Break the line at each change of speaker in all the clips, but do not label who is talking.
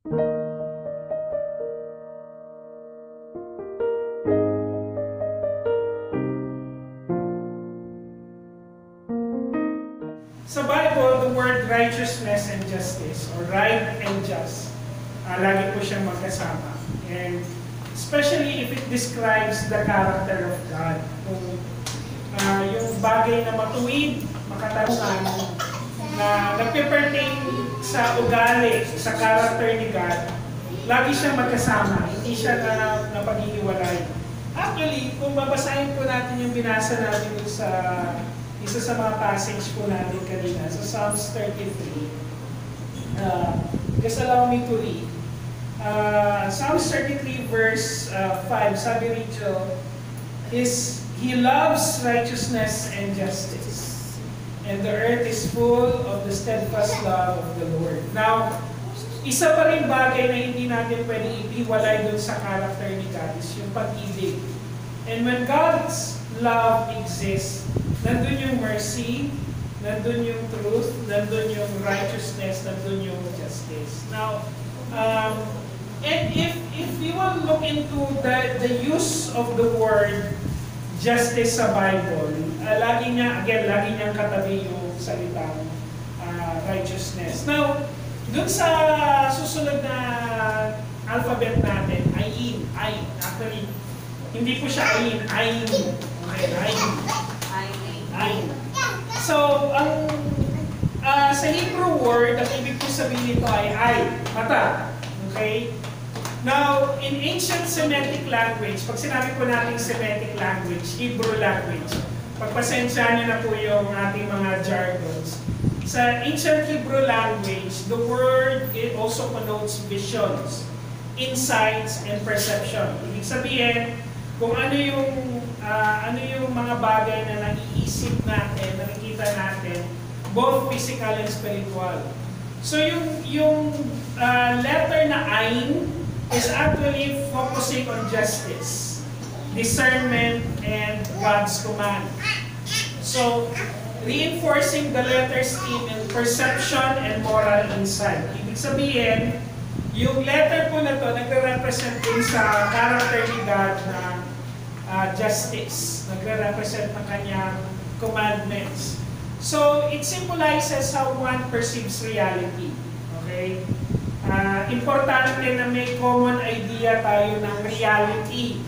Sa Bible, the word righteousness and justice, or right and just, lagi po siyang magkasama. And especially if it describes the character of God. Kung yung bagay na matuwid, makatarungan, na nagpe-pertain sa ugali, sa character ni God, lagi siyang magkasama, hindi siya na paghihiwalay. Actually, kung babasahin po natin yung binasa natin sa isa sa mga passage po natin kanina, sa Psalms 33, just allow me to read. Psalms 33 verse 5, sabi rito, He loves righteousness and justice, and the earth is full of the steadfast love of the Lord. Now, isa pa rin bagay na hindi natin pwede ipiwalay dun sa character ni God is yung pag-ibig. And when God's love exists, nandun yung mercy, nandun yung truth, nandun yung righteousness, nandun yung justice. Now, and if you will look into the use of the word justice sa Bible, lagi niyang katabi yung salitang righteousness. Now, dun sa susunod na alphabet natin, ayin, actually, hindi po siya ayin, okay, ayin. So, sa Hebrew word, ang ibig po sabihin nito ay mata. Okay? Now, in ancient Semitic language, pag sinabi po natin Semitic language, Hebrew language, pagpasensya niyo na po yung ating mga jargons. Sa ancient Hebrew language, the word it also connotes visions, insights, and perception. Ibig sabihin, kung ano yung mga bagay na naiisip natin, nakikita natin, both physical and spiritual. So yung letter na ayin is actually focusing on justice, discernment, and God's command. So, reinforcing the letter's theme in perception and moral insight. Ibig sabihin, yung letter po na to nagre-represent din sa character ni God na justice. Nagre-represent ng kanyang commandments. So, it symbolizes how one perceives reality. Okay? Importante na may common idea tayo ng reality.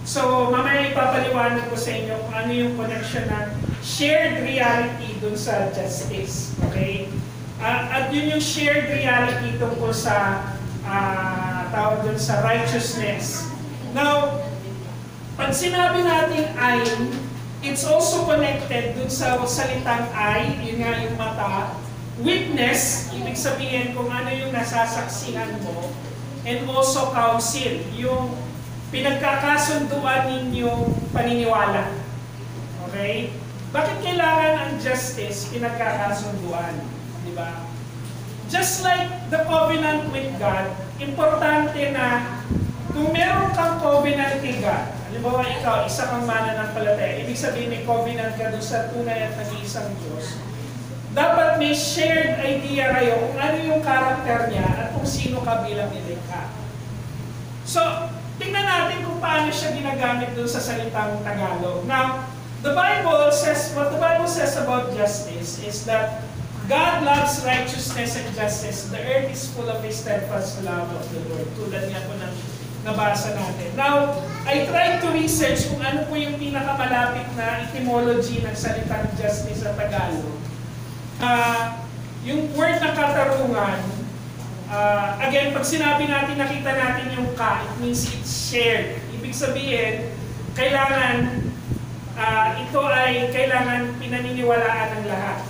So, mamaya ipapaliwanag ko sa inyo kung ano yung connection ng shared reality dun sa justice. Okay? At yun yung shared reality tungkol sa tawag dun sa righteousness. Now, pag sinabi natin ayin, it's also connected dun sa salitang ay, yun nga yung mata, witness, ibig sabihin kung ano yung nasasaksihan mo, and also counsel, yung pinagkakasunduan ninyong paniniwala. Okay? Bakit kailangan ang justice pinagkakasunduan? Di ba? Just like the covenant with God, importante na kung meron kang covenant kay God, halimbawa ikaw, isa kang mananampalataya, ibig sabihin may covenant ka doon sa tunay at nag-iisang Diyos, dapat may shared idea kayo kung ano yung karakter niya at kung sino ka bilang nilikha. So, tingnan natin kung paano siya ginagamit doon sa salitang Tagalog. Now, what the Bible says about justice is that God loves righteousness and justice. The earth is full of His steadfast love of the Lord. Tulad nga po ng nabasa natin. Now, I tried to research kung ano po yung pinakamalapit na etymology ng salitang justice sa Tagalog. Yung word na katarungan, again, pag sinabi natin, nakita natin yung ka, it means it's shared. Ibig sabihin, kailangan pinaniniwalaan ng lahat.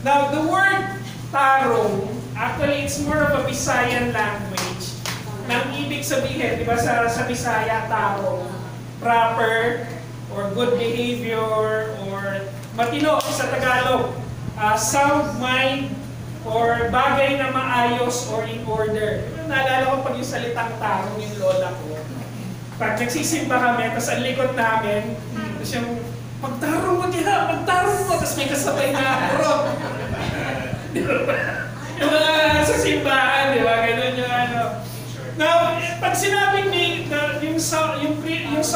Now, the word tarong, actually, it's more of a Visayan language. Nang ibig sabihin, di ba sa Bisaya, tarong, proper, or good behavior, or matino sa Tagalog, sound mind, or bagay na maayos or in order. Naalala ko pag yung salitang tarong yung lola ko. Pag nagsisimba kami, tapos ang likod namin, tapos yung magtarong mo diha, magtarong mo, tapos may kasabay na kurot. Yung mga sa simbahan, di ba? Ganun yung ano.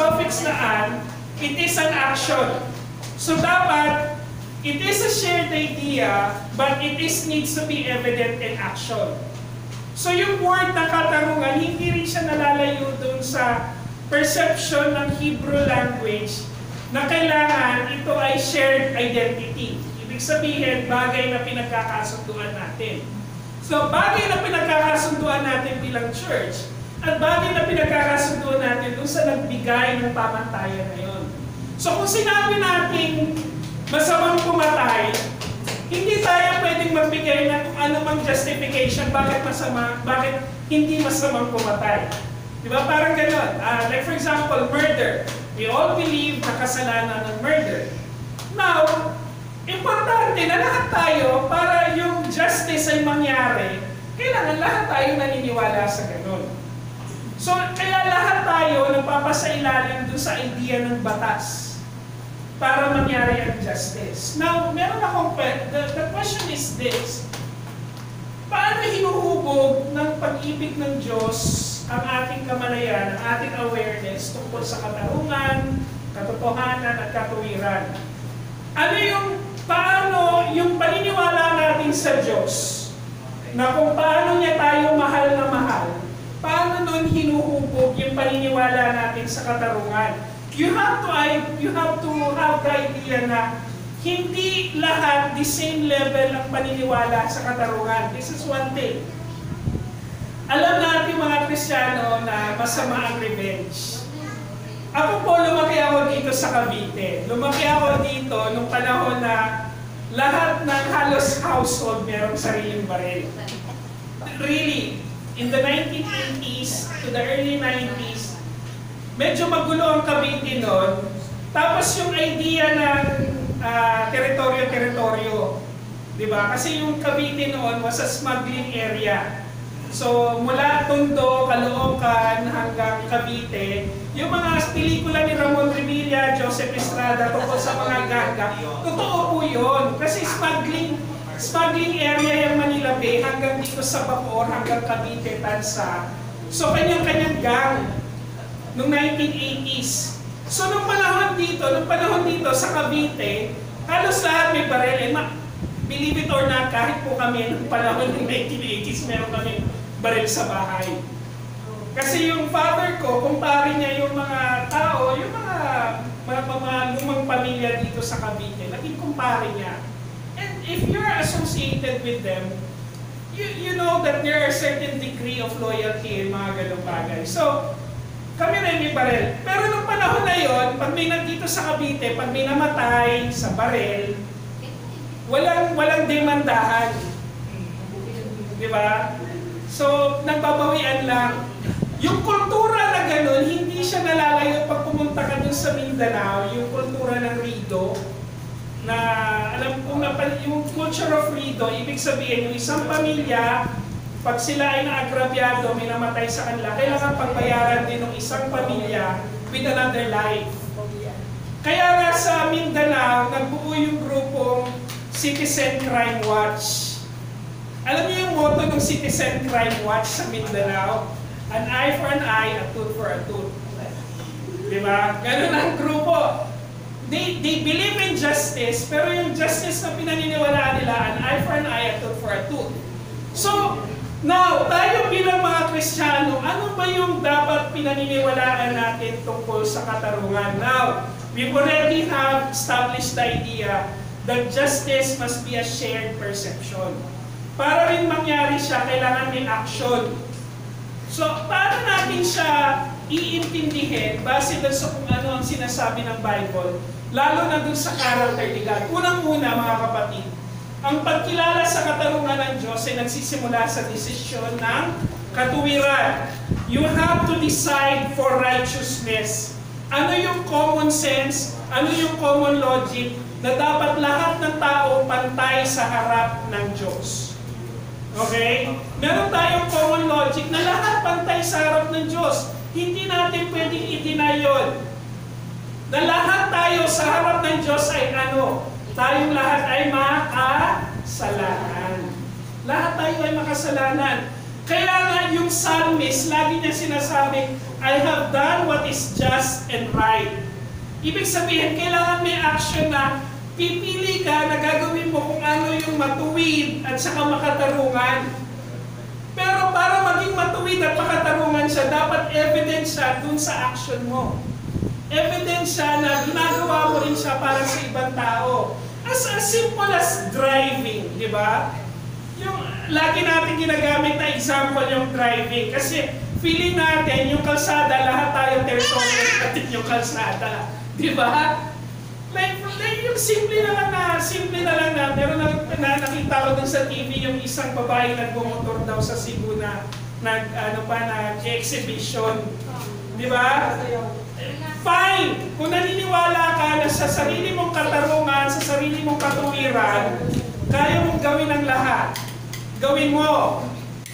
suffix na an, it is an action. So dapat, it is a shared idea, but it needs to be evident in action. So yung word na katarungan, hindi rin siya nalalayo dun sa perception ng Hebrew language na kailangan ito ay shared identity. Ibig sabihin, bagay na pinagkakasunduan natin. So, bagay na pinagkakasunduan natin bilang church at bagay na pinagkakasunduan natin doon sa nagbigay ng pamantayan na yun. So, kung sinabi natin masamang pumatay, hindi tayo pwedeng magbigay ng kung anumang justification bakit masama, bakit hindi masamang pumatay. Diba? Parang gano'n. Like for example, murder. We all believe na kasalanan ng murder. Now, importante na lahat tayo, para yung justice ay mangyari, kailangan lahat tayo naniniwala sa ganun. So, kaya lahat tayo nagpapasailalim doon sa idea ng batas para mangyari ang justice. Now, meron akong, the question is this: paano hinuhubog ng pag-ibig ng Diyos ang ating kamalayan, ang ating awareness tungkol sa katarungan, katotohanan at katuwiran? Ano yung, paano yung paniniwala natin sa Diyos, na kung paano niya tayo mahal na mahal, paano nun hinuhubog yung paniniwala natin sa katarungan? You have to have the idea na hindi lahat the same level ang paniniwala sa katarungan. This is one thing. Alam natin mga Kristiyano na masama ang revenge. Ako po, lumaki ako dito sa Cavite. Lumaki ako dito nung panahon na lahat ng halos household merong sariling baril. Really, in the 1980s to the early 90s, medyo magulo ang Cavite noon. Tapos yung idea ng teritoryo-teritoryo. Diba? Kasi yung Cavite noon was a smuggling area. So, mula Tondo, Caloocan, hanggang Cavite, yung mga pelikula ni Ramon Revilla, Joseph Estrada, tungkol sa mga ganggang, totoo po yun. Kasi smuggling area yung Manila Bay, hanggang dito sa Bacoor, hanggang Cavite, Tansa. So, kanyang-kanyang gang, noong 1980s. So, nung panahon dito sa Cavite, halos lahat may baril. Believe it or not, kahit po kami noong panahon ng 1980s, meron kami baril sa bahay. Kasi yung father ko, kumpare niya yung mga tao, yung mga lumang pamilya dito sa Cavite, naging kumpare niya. And if you're associated with them, you know that there are certain degree of loyalty in mga ganong bagay. So, kami rin may baril. Pero nung panahon na yon, pag may nandito sa Cavite, pag may namatay sa baril, walang demandahan. Di ba? So, nagbabawian lang. Yung kultura na gano'n, hindi siya nalalayo pag pumunta ka dun sa Mindanao, yung kultura ng Rido, na alam kong yung culture of Rido, ibig sabihin, yung isang pamilya, pag sila ay naagrabyado, may namatay sa kanila, kailangan pagbayaran din ng isang pamilya with another life. Kaya nga sa Mindanao, nagbuo yung grupong Citizen Crime Watch. Alam niyo yung motto ng Citizen Crime Watch sa Mindanao? An eye for an eye, a tooth for a tooth. Diba? Ganun ang grupo. They believe in justice, pero yung justice na pinaniniwalaan nila, an eye for an eye, a tooth for a tooth. So, now, tayo bilang mga Kristiyano, ano ba yung dapat pinaniniwalaan natin tungkol sa katarungan? Now, we already have established the idea that justice must be a shared perception. Para rin mangyari siya, kailangan may action. So, paano natin siya iintindihin base doon sa kung ano ang sinasabi ng Bible, lalo na doon sa character ni God? Unang-una, mga kapatid, ang pagkilala sa katarungan ng Diyos ay nagsisimula sa desisyon ng katuwiran. You have to decide for righteousness. Ano yung common sense, ano yung common logic na dapat lahat ng tao pantay sa harap ng Diyos. Okay? Meron tayong common logic na lahat pantay sa harap ng Diyos. Hindi natin pwedeng i-deny yun. Na lahat tayo sa harap ng Diyos ay ano? Tayong lahat ay makasalanan. Lahat tayo ay makasalanan. Kaya nga yung yung psalmist, lagi niya sinasabi, I have done what is just and right. Ibig sabihin, kailangan may action na pipili ka na gagawin mo kung ano yung matuwid at saka makatarungan. Pero para maging matuwid at makatarungan siya, dapat evidence siya dun sa action mo. Evidence siya na ginagawa mo rin siya para sa ibang tao. As simple as driving, di ba? Yung lagi natin ginagamit na example yung driving. Kasi feeling natin yung kalsada, lahat tayo territorial natin yung kalsada. Di ba? Like yung simple na lang na, meron na nakita ko dun sa TV yung isang babae nagbumotor daw sa Cebu na nag-exhibition. Di ba? Fine! Kung naniniwala ka na sa sarili mong katarungan, sa sarili mong katuwiran, kaya mong gawin ang lahat. Gawin mo.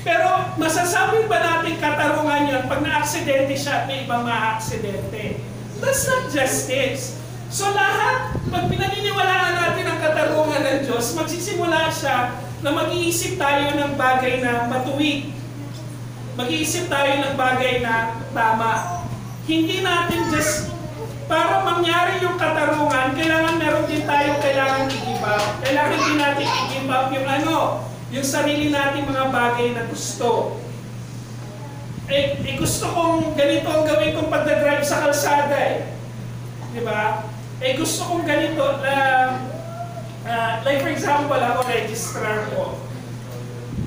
Pero masasabi ba natin katarungan yun pag na-aksidente siya at may ibang ma-aksidente? That's not justice. So lahat, pag pinaniniwalaan natin ang katarungan ng Diyos, magsisimula siya na mag-iisip tayo ng bagay na matuwid. Mag-iisip tayo ng bagay na tama. Hindi natin just, para mangyari yung katarungan, kailangan meron din tayo kailangan i-give up. Kailangan din natin i-give up yung sarili natin mga bagay na gusto. Gusto kong ganito ang gawin kong pagdadrive sa kalsada eh. Diba? Gusto kong ganito, like for example, ako registrar ko.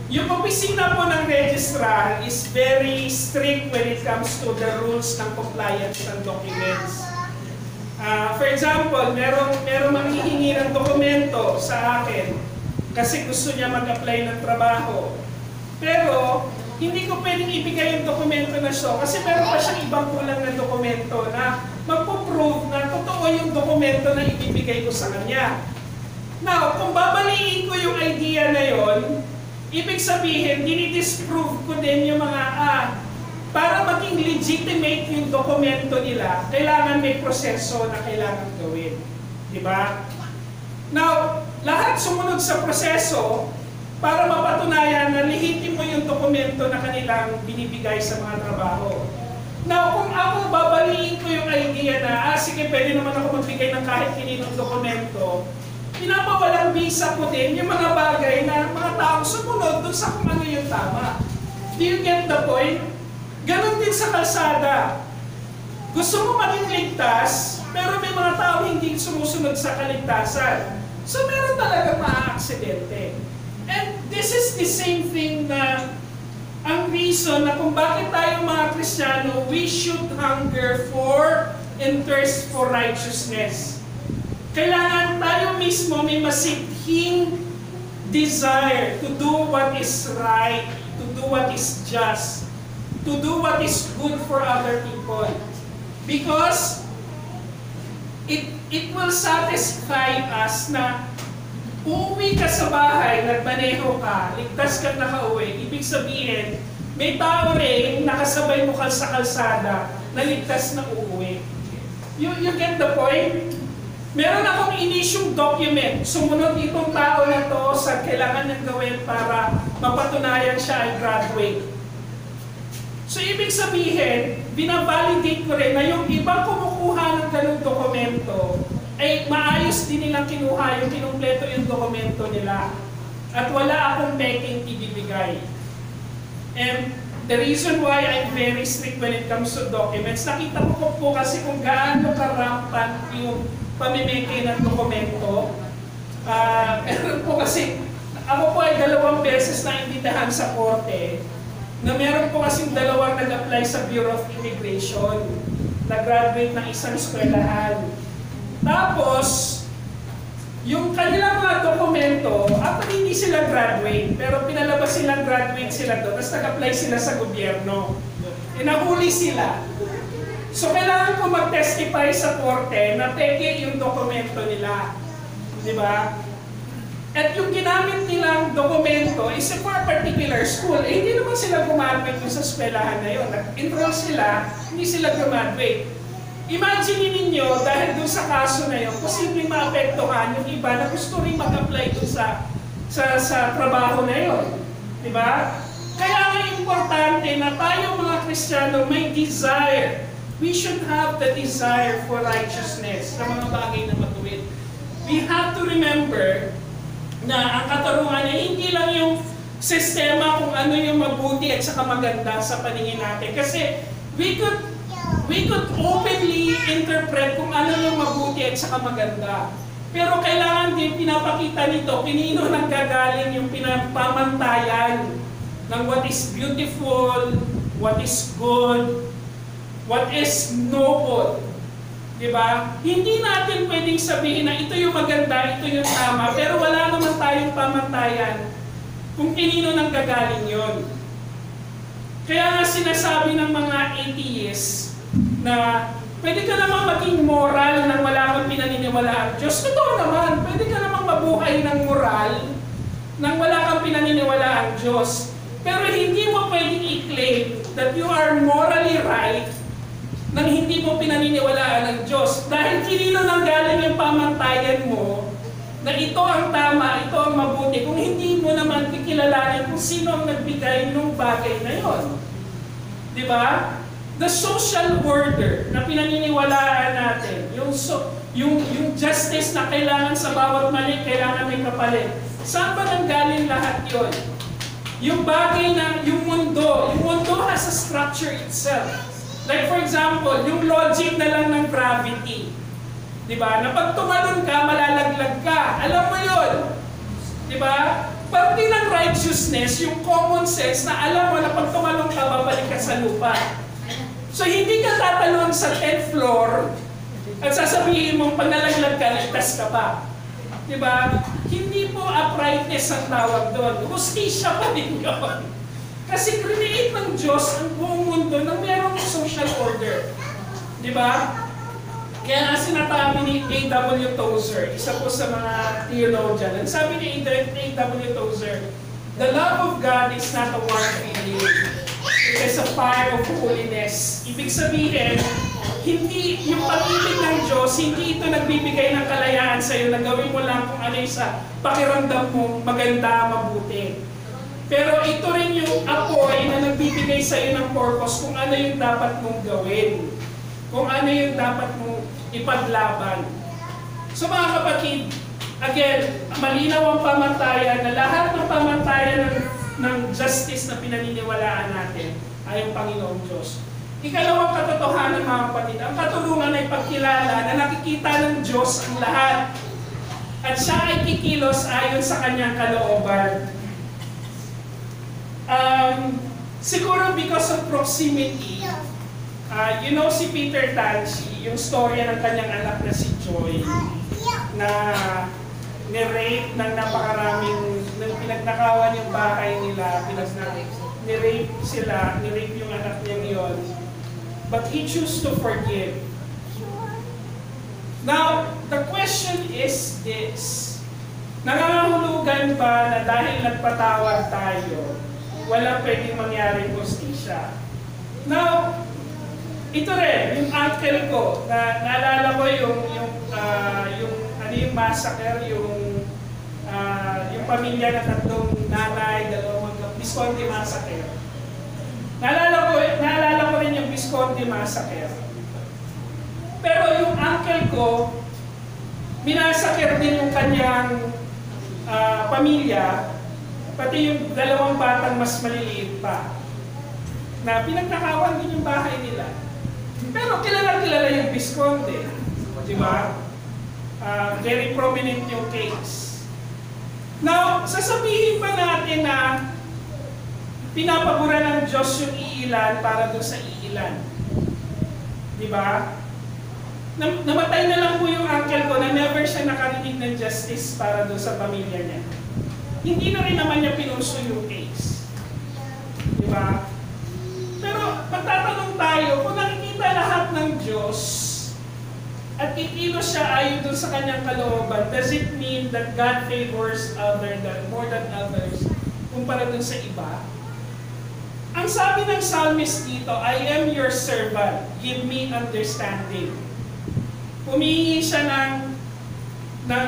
Yung opisina po ng registrar is very strict when it comes to the rules ng compliance ng documents. For example, merong manghihingi ng dokumento sa akin kasi gusto niya mag-apply ng trabaho. Pero, hindi ko pwedeng ibigay yung dokumento na siya kasi meron pa siyang ibang kulang na dokumento na magpo-prove na totoo yung dokumento na ibibigay ko sa kanya. Now, kung babaliin ko yung idea na yon, ibig sabihin, dinidisprove ko din yung mga para maging legitimate yung dokumento nila, kailangan may proseso na kailangan gawin. Di ba? Now, lahat sumunod sa proseso para mapatunayan na lehitimo yung dokumento na kanilang binibigay sa mga trabaho. Now, kung ako babaliin ko yung idea na, sige, pwede naman ako magbigay ng kahit kininong dokumento, pinapawalang visa ko din yung mga bagay na mga taong sumunod dun sa kung ano yung tama. Do you get the point? Ganon din sa kalsada. Gusto mo maging ligtas, pero may mga tao hindi sumusunod sa kaligtasan. So meron talagang maa-aksidente. And this is the same thing na ang reason na kung bakit tayo mga Kristiyano, we should hunger for and thirst for righteousness. Kailangan tayo mismo may masidhing desire to do what is right, to do what is just, to do what is good for other people. Because it will satisfy us na uuwi ka sa bahay, nagmaneho ka, ligtas ka nakauwi, ibig sabihin, may tao rin nakasabay mo sa kalsada na ligtas na uuwi. You get the point? Meron akong inisyong document, sumunod itong tao na to sa kailangan niyang gawin para mapatunayan siya ay graduate. So ibig sabihin, binavalidate ko rin na yung ibang kumukuha ng ganung dokumento ay maayos din nilang kinuha yung kinumpleto yung dokumento nila. At wala akong peking ibibigay. And the reason why I'm very strict when it comes to documents, nakita ko po kasi kung gaano karampant yung pamimigay ng dokumento. Meron po kasi, ako po ay 2 beses na imbitahan sa korte na meron po kasing 2 nag-apply sa Bureau of Immigration na graduate ng isang eskwelahan. Tapos, yung kanilang mga dokumento, actually hindi sila graduate, pero pinalabas silang graduate sila doon, tapos nag-apply sila sa gobyerno. Nahuli sila. So, kailangan ko mag-testify sa korte na peke yung dokumento nila. Di ba? At yung ginamit nilang dokumento is for a particular school. Hindi naman sila graduate sa eskwelahan na yun. Nag-enroll sila, hindi sila graduate. Imagine ninyo, dahil dun sa kaso na yun, posibleng maapektuhan yung iba na gusto rin mag-apply dun sa trabaho na yun. Diba? Kaya nga importante na na tayo mga Kristiyano may desire. We should have the desire for righteousness sa mga bagay na matuwid. We have to remember na ang katarungan ay hindi lang yung sistema kung ano yung mabuti at saka maganda sa paningin natin. Kasi we could openly interpret kung ano yung mabuti at saka maganda. Pero kailangan din pinapakita nito, kinino nang gagaling yung pinapamantayan ng what is beautiful, what is good, what is noble. Diba? Hindi natin pwedeng sabihin na ito yung maganda, ito yung tama, pero wala naman tayong pamantayan kung kinino nang gagaling yon. Kaya nga sinasabi ng mga atheists na pwede ka namang maging moral nang wala kang pinaniniwalaan. Diyos, totoo naman, pwede ka namang mabuhay ng moral nang wala kang pinaniniwalaan Diyos. Pero hindi mo pwedeng i-claim that you are morally right nang hindi mo pinaniniwalaan ng Diyos. Dahil kinino nang galing yung pamantayan mo na ito ang tama, ito ang mabuti, kung hindi mo naman kikilalanin kung sino ang nagbigay ng bagay na yon. Di ba? The social order na pinaniniwalaan natin, yung justice na kailangan sa bawat mali, kailangan may kapalit. Saan ba nanggaling lahat yon? Yung bagay na, yung mundo has a structure itself. Like for example, yung logic na lang ng gravity. Diba? Na pag tumalon ka, malalaglag ka. Alam mo yun. Diba? Parte ng righteousness, yung common sense na alam mo na pag tumalon ka, babalik ka sa lupa. So hindi ka tatalon sa 10th floor at sasabihin mo, pag nalaglag ka, ligtas ka pa. Diba? Hindi po uprightness ang tawag doon. Hustisya pa din yun. Kasi create ng Diyos ang buong mundo na mayroong social order. Di ba? Kaya nga sinasabi ni A.W. Tozer, isa po sa mga theologian, ang sabi ni A.W. Tozer, the love of God is not a warm feeling. It is a fire of holiness. Ibig sabihin, hindi yung pag-ibig ng Diyos, hindi ito nagbibigay ng kalayaan sa iyo na gawin mo lang kung ano yung sa pakiramdam mo maganda, mabuti. Pero ito rin yung apoy na nagbibigay sa iyo ng purpose kung ano yung dapat mong gawin. Kung ano yung dapat mong ipaglaban. So mga kapatid, again, malinaw ang pamantayan na lahat ng pamantayan ng justice na pinaniniwalaan natin ay ang Panginoong Diyos. Ikalawang katotohanan mga kapatid, ang katurungan ay pagkilala na nakikita ng Diyos ang lahat. At siya ay kikilos ayon sa kanyang kalooban. Siguro because of proximity, you know si Peter Tanchi, yung storya ng kanyang anak na si Joy, na ni-rape ng napakaraming, nang pinagnakawan yung bahay nila, ni-rape sila, ni-rape yung anak niya yon. But he chose to forgive. Now, the question is this, nangangahulugan ba na dahil nagpatawad tayo, wala pwedeng mangyaring hustisya? Now, ito rin, yung uncle ko, naalala ko yung massacre, yung pamilya na tatlong nanay, dalawang Visconti massacre. Naalala ko rin yung Visconti massacre. Pero yung uncle ko, minasakir din yung kanyang pamilya, pati yung dalawang batang mas maliliit pa, na pinagnakawan din yung bahay nila. Pero kilala yung Visconti. Di ba? Very prominent yung case. Now, sasabihin ba natin na pinapabura ng Diyos yung iilan para doon sa iilan? Di ba? Namatay na lang po yung uncle ko na never siya nakarinig ng justice para doon sa pamilya niya. Hindi na rin naman niya pinuso yung case. Di ba? Pero pagtatanong tayo, kung nakikita lahat ng Diyos at kikilos siya ayon doon sa kanyang kalooban, does it mean that God favors more than others kumpara doon sa iba? Ang sabi ng psalmist dito, I am your servant, give me understanding. Humihingi siya ng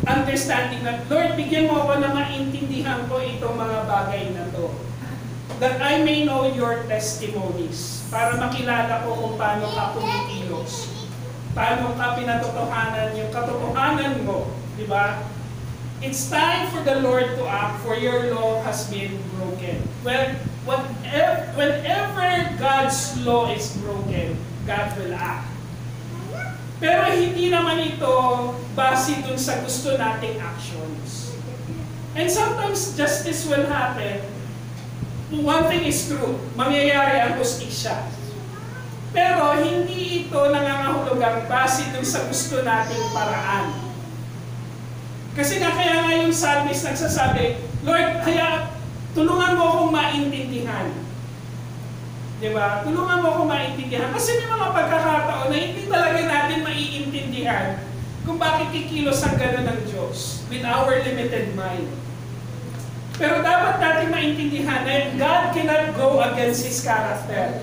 understanding na, Lord, bigyan mo ako na maintindihan ko itong mga bagay na to. that I may know your testimonies. Para makilala ko kung paano ka kumikilos. Paano ka pinatotohanan yung katotohanan mo. Di ba? It's time for the Lord to act, for your law has been broken. Whenever God's law is broken, God will act. Pero hindi naman ito base dun sa gusto nating actions. And sometimes justice will happen. One thing is true, mangyayari ang justisya. Pero hindi ito nangangahulugang base dun sa gusto nating paraan. Kasi nga kaya nga yung psalmist nagsasabi, Lord, kaya tulungan mo akong maintindihan. Diba? Tulungan mo akong maintindihan. Kasi may mga pagkakataon na hindi talaga natin maiintindihan kung bakit kikilos ang gano'n ng Diyos with our limited mind. Pero dapat natin maintindihan na God cannot go against His character.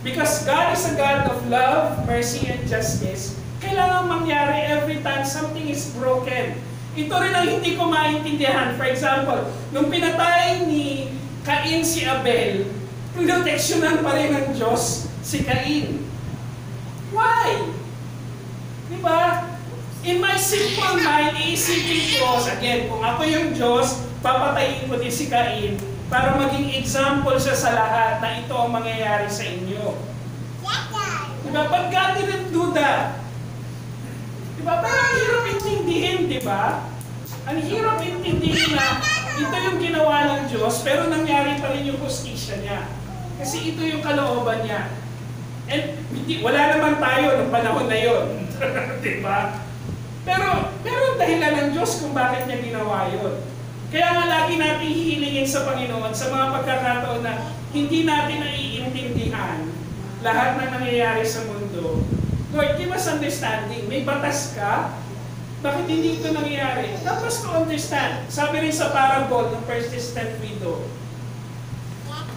Because God is a God of love, mercy, and justice. Kailangan mangyari every time something is broken. Ito rin ang hindi ko maintindihan. For example, nung pinatay ni Cain si Abel, proteksyonan pa rin ng Diyos si Cain. Why? Diba? In my simple mind, iisipin ko, again, kung ako yung Diyos, papatayin ko din si Cain para maging example siya sa lahat na ito ang mangyayari sa inyo. Diba? But God didn't do that. Diba? Pero ang hirap intindihin, diba? Ang hirap intindihin na ito yung ginawa ng Diyos, pero nangyari pa rin yung justisya niya. Kasi ito yung kalooban niya. And wala naman tayo ng panahon na yun. Diba? Pero dahilan ng Diyos kung bakit niya ginawa yun. Kaya nga lagi natin hihilingin sa Panginoon sa mga pagkakataon na hindi natin naiintindihan lahat ng nangyayari sa mundo. Lord, give us understanding. May batas ka? Bakit hindi ito nangyayari? Help us to understand. Sabi rin sa parable ng persistent widow,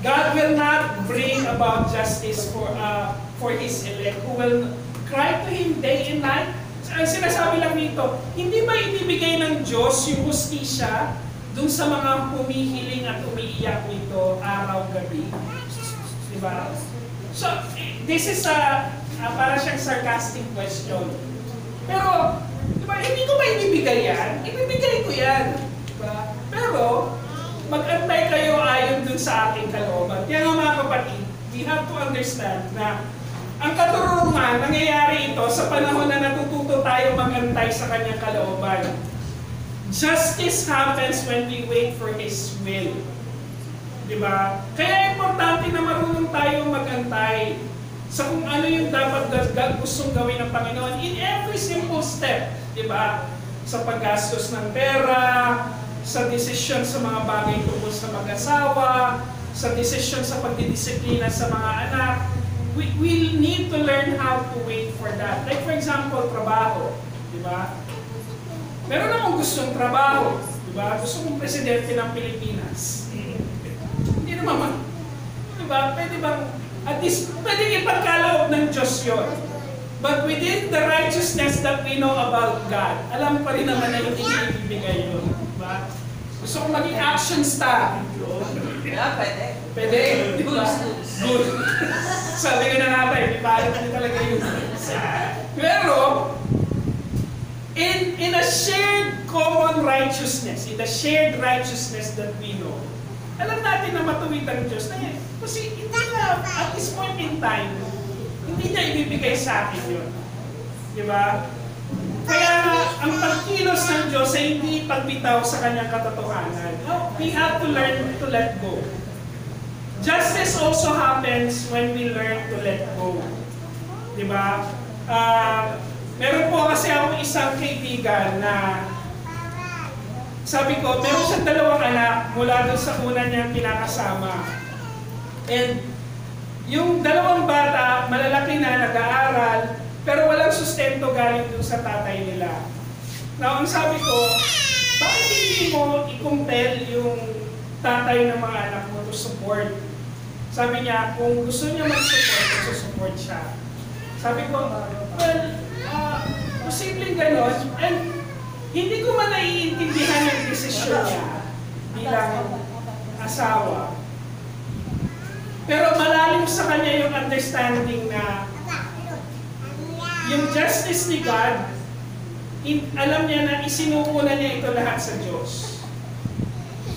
God will not bring about justice for His elect who will cry to Him day and night. Ang sinasabi lang dito, hindi ba ibibigay ng Diyos yung hustisya dun sa mga humihiling at umiiyak nito araw-gabi? Diba? So, this is para siyang sarcastic question. Pero, diba, hindi ko ba ibibigay yan? Ibibigay ko yan. Diba? Pero, mag-antay kayo ayon dun sa ating kalooban. Kaya nga mga kapatid, we have to understand na ang katurungan, nangyayari ito sa panahon na natututo tayo mag-antay sa kanyang kalooban. Justice happens when we wait for His will. Diba? Kaya importante na marunong tayo mag-antay sa kung ano yung dapat gustong gawin ng Panginoon in every simple step. Diba? Sa paggastos ng pera, sa desisyon sa mga bagay tungkol sa mag-asawa, sa desisyon sa pagdidisiplina sa mga anak. We need to learn how to wait for that. Like for example, trabaho. Diba? Meron akong gustong trabaho. Diba? Gusto kong presidente ng Pilipinas. Hindi naman. Diba? Pwede bang, at least, pwede ipagkaloob ng Diyos yun. But within the righteousness that we know about God, alam pa rin naman na hindi ibibigay yun. Diba? Gusto kong maging action star.
Yeah, pwede.
Pwede? Diba? Good. Sabi ko na nga ba, hindi pa alam talaga yun. Pero, in a shared common righteousness, in the shared righteousness that we know, alam natin na matuwid ang Diyos na yan. Kasi hindi na, at this point in time, hindi niya ibibigay sa akin yun. Diba? Kaya ang pagkilos ng Diyos ay hindi pagbitaw sa kanyang katotohanan. No, we have to learn to let go. Justice also happens when we learn to let go. Diba? Meron po kasi akong isang kaibigan na sabi ko, meron siyang 2 anak mula doon sa una niyang pinakasama. And yung 2 bata, malalaki na, nag-aaral, pero walang sustento galing doon sa tatay nila. Now, ang sabi ko, bakit hindi mo i-compel yung tatay ng mga anak mo to support? Sabi niya, kung gusto niya mag-support, mag-support siya. Sabi ko, well, posibleng ganon. And hindi ko man naiintindihan yung desisyon niya bilang asawa. Pero malalim sa kanya yung understanding na yung justice ni God, alam niya na isinuuna niya ito lahat sa Diyos.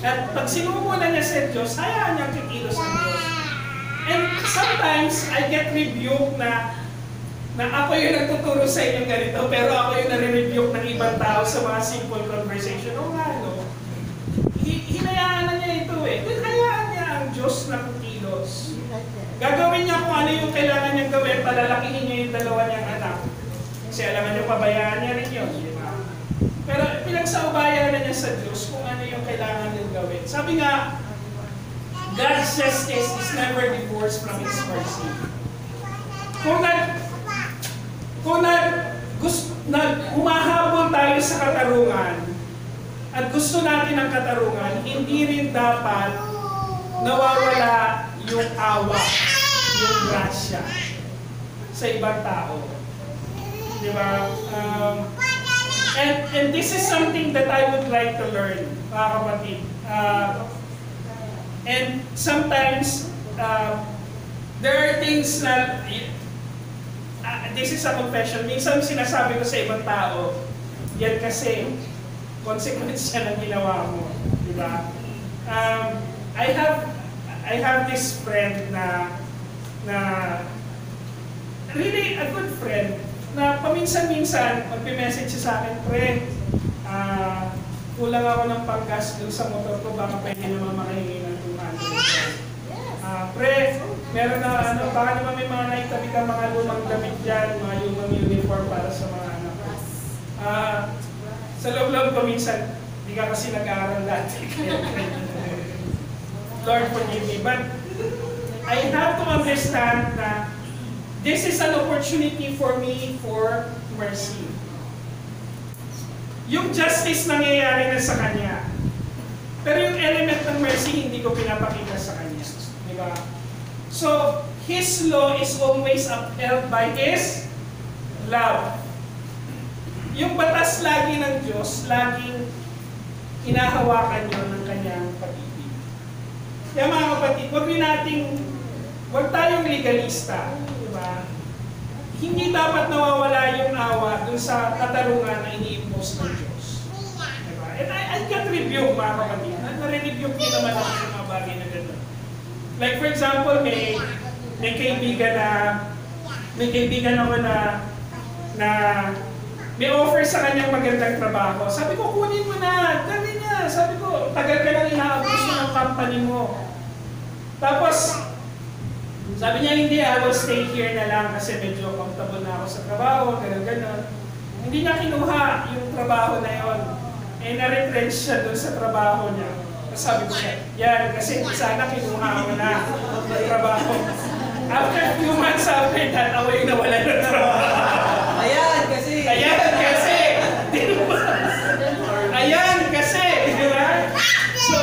At pag sinuuna niya sa Diyos, hayaan niyang kikilos ang Diyos. And sometimes, I get rebuked na ako yung nagtuturo sa inyo ganito, pero ako yung nare-rebuke ng ibang tao sa mga simple conversation. O nga, no? Hinayaan na niya ito eh. Hayaan niya ang Diyos na kikilos. Gagawin niya kung ano yung kailangan niyang gawin, palalakihin niya yung dalawa niyang anak. Kasi alam niyo, pabayaan niya rin yun. Di ba? Pero pinagsaubayan na niya sa Diyos kung ano yung kailangan niyang gawin. Sabi nga, God's justice is never divorced from His mercy. Kung humahabol tayo sa katarungan at gusto natin ang katarungan, hindi rin dapat nawawala yung awa, yung grasya sa ibang tao. Di ba? And this is something that I would like to learn, mga kapatid. And sometimes, there are things na, this is a confession, minsan sinasabi ko sa ibang tao, yan kasi, consequence siya ng ginawa mo. Di ba? I have this friend na really a good friend, na paminsan-minsan, magpi-message siya sa akin, pre, kulang ako ng panggas dun sa motor ko, baka pwede naman makahingi ng 200. Pre, meron na baka naman may mga naitabi ka mga lumang damit dyan, mga lumang uniform para sa mga anak ko. Sa loob-loob ko minsan, di ka kasi nag-aaral dati. Lord, forgive me. But I have to understand na this is an opportunity for me for mercy. Yung justice nangyayari na sa kanya. Pero yung element ng mercy, hindi ko pinapakita sa kanya. Di ba? So, His law is always upheld by His love. Yung batas lagi ng Diyos, laging hinahawakan yun ng kanyang pag-ibig. Kaya mga kapatid, huwag tayong legalista. Di ba? Hindi dapat nawawala yung awa dun sa katarungan na ini-impose ng Diyos. Diba? And I can review, mga kapatid. Nare-review ko naman ako sa mga bagay na gano'n. Like for example, may kaibigan ako na may offer sa kanyang magandang trabaho. Sabi ko, kunin mo na. Dali niya. Sabi ko, tagal ka lang inaabos ng company mo. Tapos, sabi niya, hindi, I will stay here na lang kasi medyo comfortable na ako sa trabaho, gano'n. Hindi niya kinuha yung trabaho na yon. Eh, na-retrench siya doon sa trabaho niya. Tapos sabi ko siya, yan, kasi sana kinuha mo na yung trabaho. After a few months after that, ako yung nawala ng trabaho.
Ayan, kasi!
Di ba? Ayan, kasi! Di ba? So,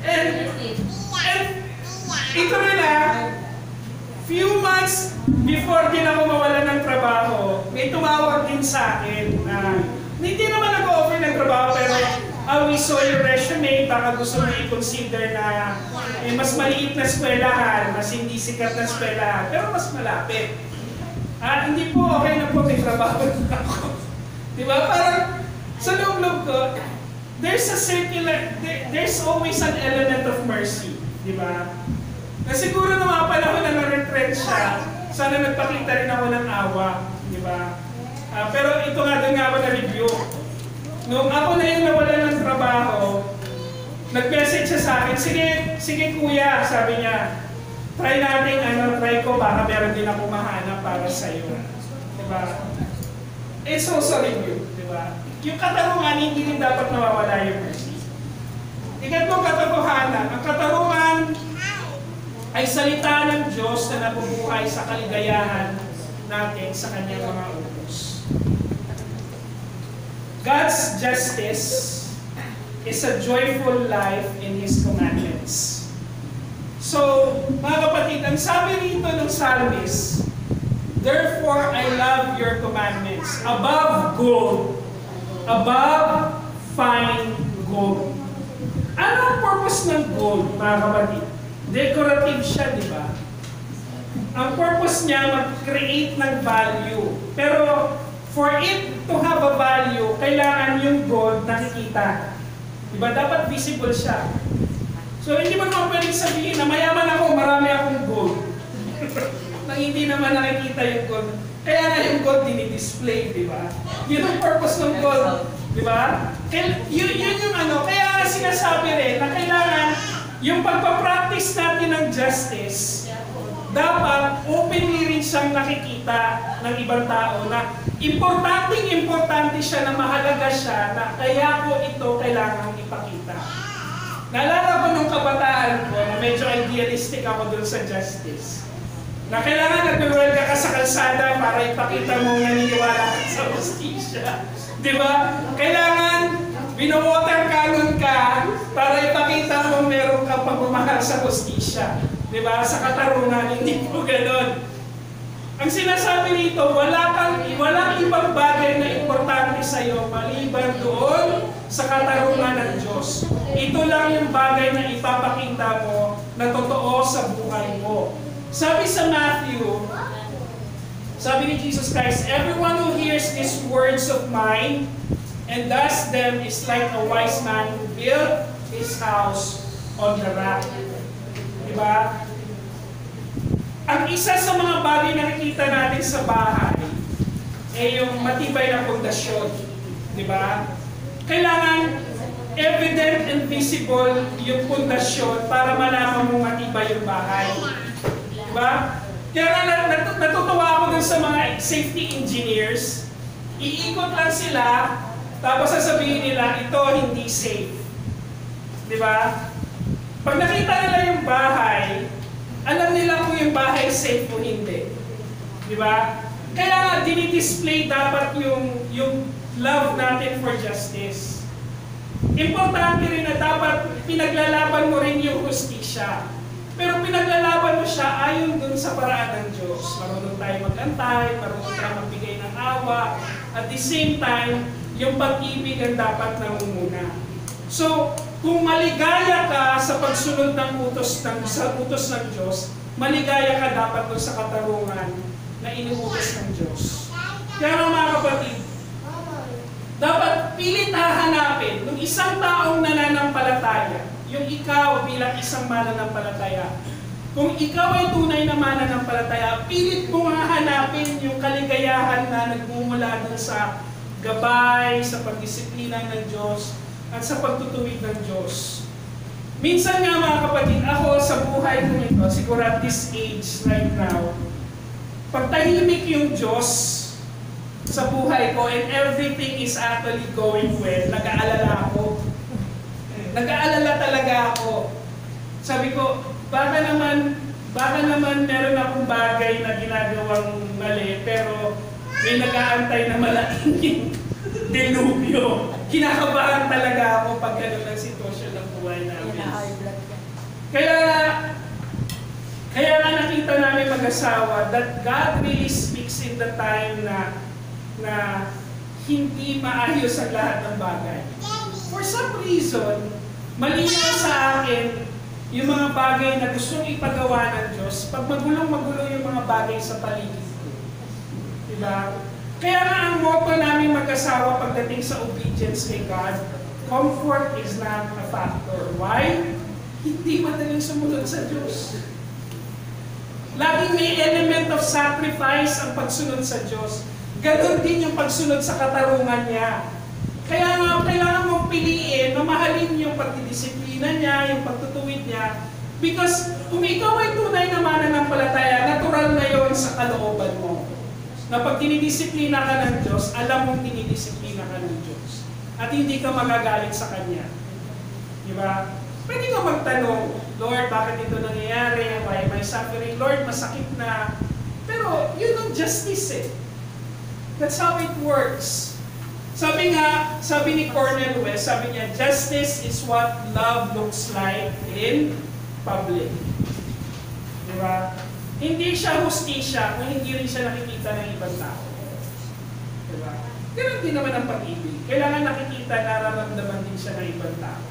and ito rin few months before din ako mawala ng trabaho, may tumawag din sa akin na hindi naman nag-offer ng trabaho pero we saw your resume, baka gusto mo i-consider na mas maliit na eskwelahan, mas hindi sikat na eskwelahan, pero mas malapit. Hindi po, okay na po, may trabaho na ako. Diba? Parang sa loob-loob ko, there's always an element of mercy. Diba? Na siguro na mga panahon na na-retrench siya, sana nagpakita rin ako ng awa, di ba? Pero ito nga, doon nga ako na-review. Nung ako na yung nawala ng trabaho, nag-message siya sa akin, sige kuya, sabi niya, try natin, try ko, baka meron din ako mahanap para sa'yo. Di ba? It's also review, di ba? Yung katarungan, hindi rin dapat nawawala yung mercy. Ikatlong katotohanan, ang katarungan ay salita ng Diyos na nabubuhay sa kaligayahan natin sa kanyang mga utos. God's justice is a joyful life in His commandments. So, mga kapatid, ang sabi rito ng psalmist, therefore I love your commandments above gold, above fine gold. Ano ang purpose ng gold, mga kapatid? Decorative siya, di ba? Ang purpose niya, mag-create ng value. Pero for it to have a value, kailangan yung gold nakikita. Diba? Dapat visible siya. So hindi mo naman pwedeng sabihin na mayaman ako, marami akong gold. Nang hindi naman nakikita yung gold. Kaya nga yung gold dinidisplay, di ba? Yun ang purpose ng gold. Di ba? Yun yung ano. Kaya sinasabi rin na kailangan yung pagpapractice natin ng justice, dapat openly rin siyang nakikita ng ibang tao na importante siya, na mahalaga siya, na kaya ko ito kailangan ipakita. Naalala ko nung kabataan ko na medyo idealistic ako dun sa justice. Na kailangan nagbiwelga ka sa kalsada para ipakita mong naniniwala ka sa justisya. Di ba? Kailangan bino-water cannon ka para ipakita mong meron kang pagmamahal sa justisya. Di ba? Sa katarungan, hindi po gano'n. Ang sinasabi nito, walang ibang bagay na importante sa iyo maliban doon sa katarungan ng Diyos. Ito lang yung bagay na ipapakita mo na totoo sa buhay mo. Sabi sa Matthew, sabi ni Jesus Christ, everyone who hears these words of mine and does them is like a wise man who built his house on the rock. Diba? Ang isa sa mga bagay na nakikita natin sa bahay ay yung matibay na pundasyon. Diba? Kailangan evident and visible yung pundasyon para malaman mo matibay yung bahay. Diba? Kaya natutuwa ako dun sa mga safety engineers. Iikot lang sila, tapos sasabihin nila, ito hindi safe. Diba? Pag nakita nila yung bahay, alam nila kung yung bahay safe o hindi. Diba? Kaya nga, dinidisplay dapat yung love natin for justice. Importante rin na dapat pinaglalaban mo rin yung hustisya. Pero pinaglalaban mo siya ayon dun sa paraan ng Diyos. Marunong tayo mag-antay, marunong tayo magbigay ng awa. At the same time, yung pag-ibig ang dapat nangunguna. So, kung maligaya ka sa pagsunod ng utos ng Diyos, maligaya ka dapat dun sa katarungan na inuutos ng Diyos. Kaya mga kapatid, dapat pilit hahanapin ng isang taong nananampalataya, yung ikaw bilang isang mananampalataya. Kung ikaw ay tunay na mananampalataya, pilit mong hahanapin yung kaligayahan na nagmumula dun sa gabay, sa pagdisiplina ng Diyos, at sa pagtutuwid ng Diyos. Minsan nga mga kapatid, ako sa buhay ko ito, siguro at this age right now, pag tahimik yung Diyos sa buhay ko and everything is actually going well, nag-aalala ako. Nag-aalala talaga ako. Sabi ko, baka naman meron akong bagay na ginagawang mali, pero may nag-aantay na malaking delubyo. Kinakabahan talaga ako pag gano'n ang sitwasyon ng buhay namin. Kaya nga nakita namin mag-asawa that God really speaks in the time na hindi maayos ang lahat ng bagay. For some reason, malinaw sa akin yung mga bagay na gustong ipagawa ng Diyos pag magulong-magulo yung mga bagay sa paligid ko. Diba? Kaya nga ang motto namin mag-asawa pagdating sa obedience kay God, comfort is not a factor. Why? Hindi madaling sumunod sa Diyos. Laging may element of sacrifice ang pagsunod sa Diyos. Ganon din yung pagsunod sa katarungan niya. Kaya nga, kailangan mong piliin na mahalin yung pagdidisiplina niya, yung pagtutuwid niya. Because kung ikaw ay tunay na mananampalataya, natural na yon sa kalooban mo. Na pag dinidisiplina ka ng Diyos, alam mong dinidisiplina ka ng Diyos. At hindi ka magagalit sa Kanya. Diba? Pwede ka magtanong, Lord, bakit ito nangyayari? Why am I suffering? Lord, masakit na. Pero yun ang justice eh. That's how it works. Sabi ni Cornel West, sabi niya, justice is what love looks like in public. Diba? Hindi siya hustisya kung hindi rin siya nakikita ng ibang tao. Diba? Ganun din naman ang pag-ibig. Kailangan nakikita, nararamdaman din siya ng ibang tao.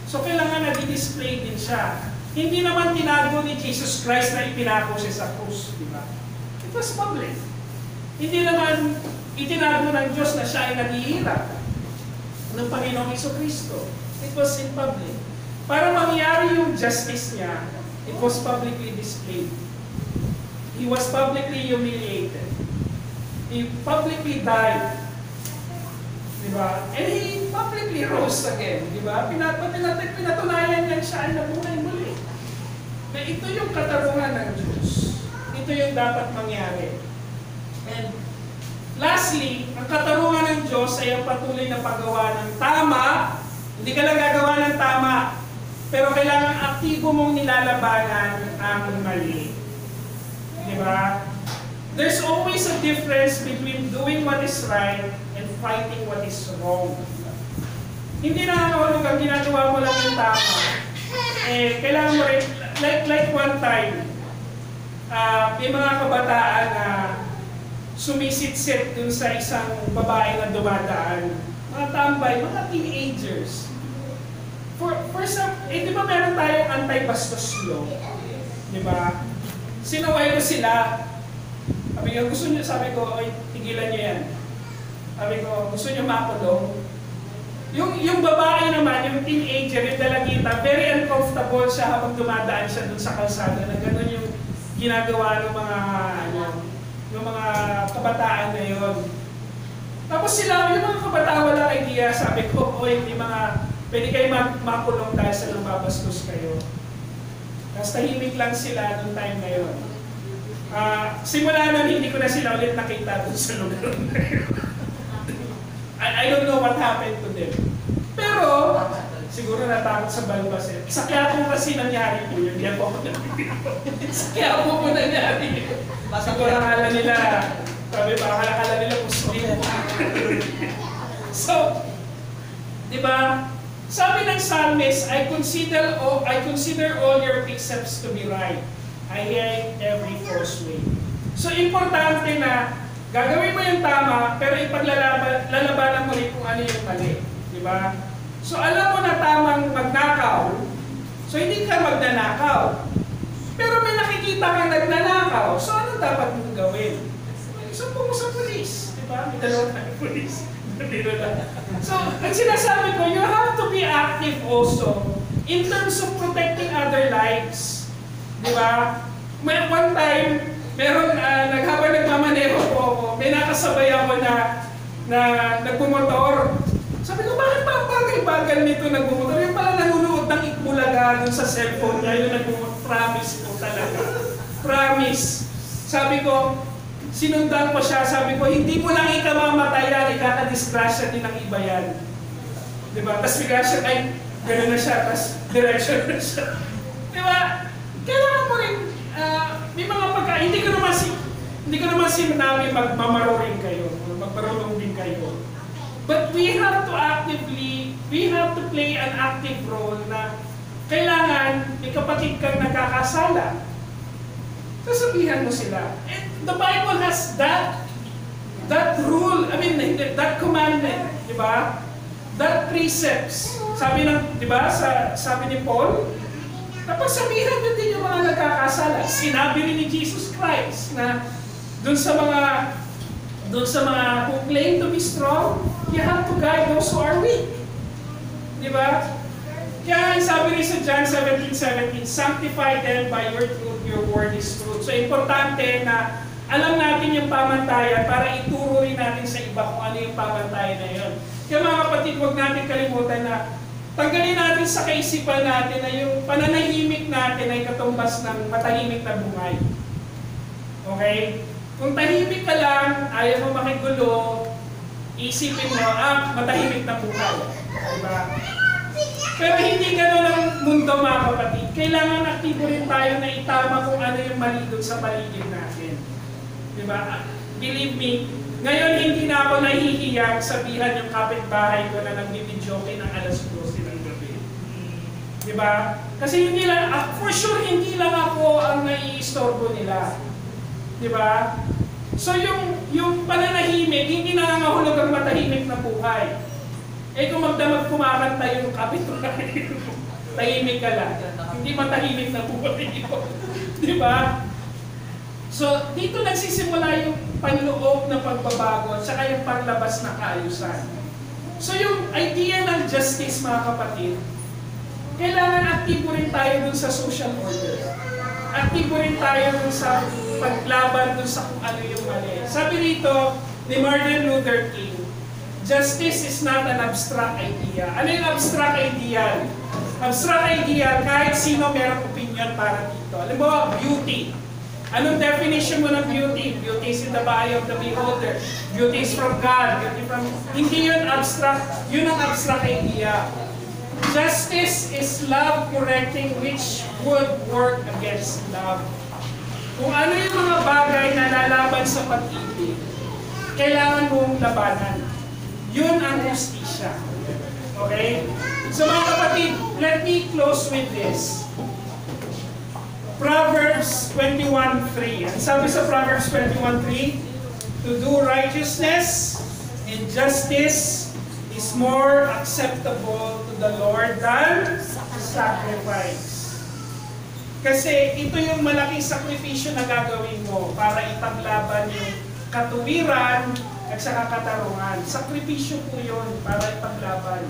So kailangan na-display din siya. Hindi naman tinago ni Jesus Christ na ipinako siya sa krus, di ba? It was public. Hindi naman itinago ng Diyos na siya ay naghihirap ng Panginoong Jesucristo. It was in public. Para mangyari yung justice niya, it was publicly displayed. He was publicly humiliated. He publicly died. Diba? And he publicly rose again. Diba? Pinatunayan niya siya ay nabuhay muli. Na ito yung katarungan ng Diyos. Ito yung dapat mangyari. And lastly, ang katarungan ng Diyos ay ang patuloy na paggawa ng tama. Hindi ka lang gagawa ng tama, pero kailangan aktibo mong nilalabanan ang mali. Diba? There's always a difference between doing what is right and fighting what is wrong. Hindi nakakahulog ang ginagawa mo lang yung tama. Kailangan mo rin, like one time, may mga kabataan na sumisit-sit dun sa isang babae na dumadaan. Mga tambay, mga teenagers. For some, di ba meron tayong anti-bastos law? Di ba? Sinaway ko sila. Sabi ko, oy, tigilan niyo yan. Sabi ko, gusto niyo makulong? Yung babae naman, yung teenager, yung dalagita, very uncomfortable siya habang dumadaan siya dun sa kalsada na gano'n yung ginagawa ng mga kabataan na yun. Tapos sila, yung mga kabataan walang idea, sabi ko, oy, pwede kayo makulong dahil sa nababastos kayo. Tapos tahimik lang sila nung time na yun. Simula nun, hindi ko na sila ulit nakita dun sa lugar na yun. I don't know what happened to them. Pero, siguro natakot sa balbas eh. Sa Quiapo kasi nangyari po yun. Hindi ako sa Quiapo po nangyari. Siguro akala nila, akala nila Muslim. So, di ba? Sabi ng psalmist, I consider all your precepts to be right. I hate every false way. So, importante na gagawin mo yung tama, pero ipaglalabanan mo rin kung ano yung mali. Di ba? So, alam mo na tamang magnakaw, so hindi ka magnanakaw. Pero may nakikita kang nagnanakaw, so ano dapat mong gawin? Sumpong mo sa polis. Di ba? May dalawang tayong polis. So, ang sinasabi ko, you have to be active also in terms of protecting other lives. Di ba? May one time, habang nagmamaneho po ako, may nakasabay ako na nagpumotor. Sabi ko, bakit pa ang bagal-bagal nito nagpumotor? Yung pala nanunood ng Ikbulaga dun sa cellphone niya, yung nagpumotor. Promise po talaga. Promise. Sabi ko, sinundan ko siya, sabi ko, hindi mo lang ikamamatayan, ikakadisgrasya din ng iba yan. Diba? Tapos bigla siya, ay, gano'n na siya, tapos direction na siya. Diba? Kailangan mo rin, may mga hindi ko naman sinabi magmamarorin kayo, magmarunong din kayo. But we have to play an active role na kailangan may kapatid kang nakakasala. Sasabihan mo sila. And the Bible has that rule, that commandment, di ba? That precepts. Sabi ni Paul, tapos sabihan nyo din yung mga nagkakasala. Sinabi rin ni Jesus Christ na dun sa mga who claim to be strong, you have to guide those who are weak. Di ba? Kaya sabi rin sa John 17:17, sanctify them by your truth, your word is truth. So importante na alam natin yung pamantayan para ituro rin natin sa iba kung ano yung pamantayan na yun. Kaya mga kapatid, huwag natin kalimutan na tanggalin natin sa kaisipan natin na yung pananahimik natin ay katumbas ng matahimik na buhay. Okay? Kung tahimik ka lang, ayaw mo makigulo, isipin mo, matahimik na buhay. Diba? Pero hindi gano'n ang mundo mga kapatid. Kailangan aktibo rin tayo na itama kung ano yung mali doon sa paligid natin. Diba? Believe me, ngayon hindi na ako nahihiyang sabihan yung kapitbahay ko na nagbibidyoke ng alas 12 ng gabi. Diba? Kasi hindi lang, for sure hindi lang ako ang naiistorbo nila. Diba? So yung pananahimik, hindi nangangahulog ang matahimik na buhay. Kung magdamag kumakanta yung kapitbahay, tahimik ka lang. hindi matahimik na buhay yun. Di ba? So, dito nagsisimula yung panloob ng pagbabago at saka yung paglabas na kaayusan. So, yung idea ng justice, mga kapatid, kailangan aktibo rin tayo dun sa social order. Aktibo rin tayo dun sa paglaban dun sa kung ano yung mali. Sabi rito ni Martin Luther King, justice is not an abstract idea. Ano yung abstract idea? Abstract idea, kahit sino merong opinion para dito. Alam mo, beauty. Anong definition mo ng beauty? Beauty is in the eye of the beholder. Beauty is from God. Beauty from... Hindi yun abstract. Yun ang abstract idea. Justice is love correcting which would work against love. Kung ano yung mga bagay na lalaban sa pag-ibig, kailangan mong labanan. Yun ang justisya. Okay? So mga kapatid, let me close with this. Proverbs 21:3. Ang sabi sa Proverbs 21:3, to do righteousness and justice is more acceptable to the Lord than sacrifice. Kasi ito yung malaking sakripisyo na gagawin mo para ipaglaban yung katuwiran at saka katarungan. Sakripisyo po yun para ipaglaban.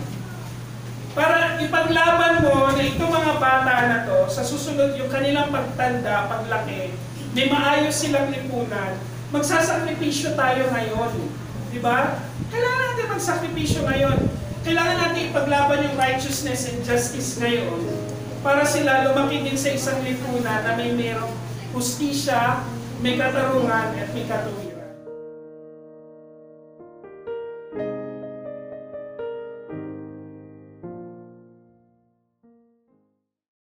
Para ipaglaban mo na itong mga bata na to, sa susunod yung kanilang pagtanda, paglaki, may maayos silang lipunan, magsasakripisyo tayo ngayon. Diba? Kailangan natin magsakripisyo ngayon. Kailangan natin ipaglaban yung righteousness and justice ngayon para sila lumaki din sa isang lipunan na may merong hustisya, may katarungan at may katuwiran.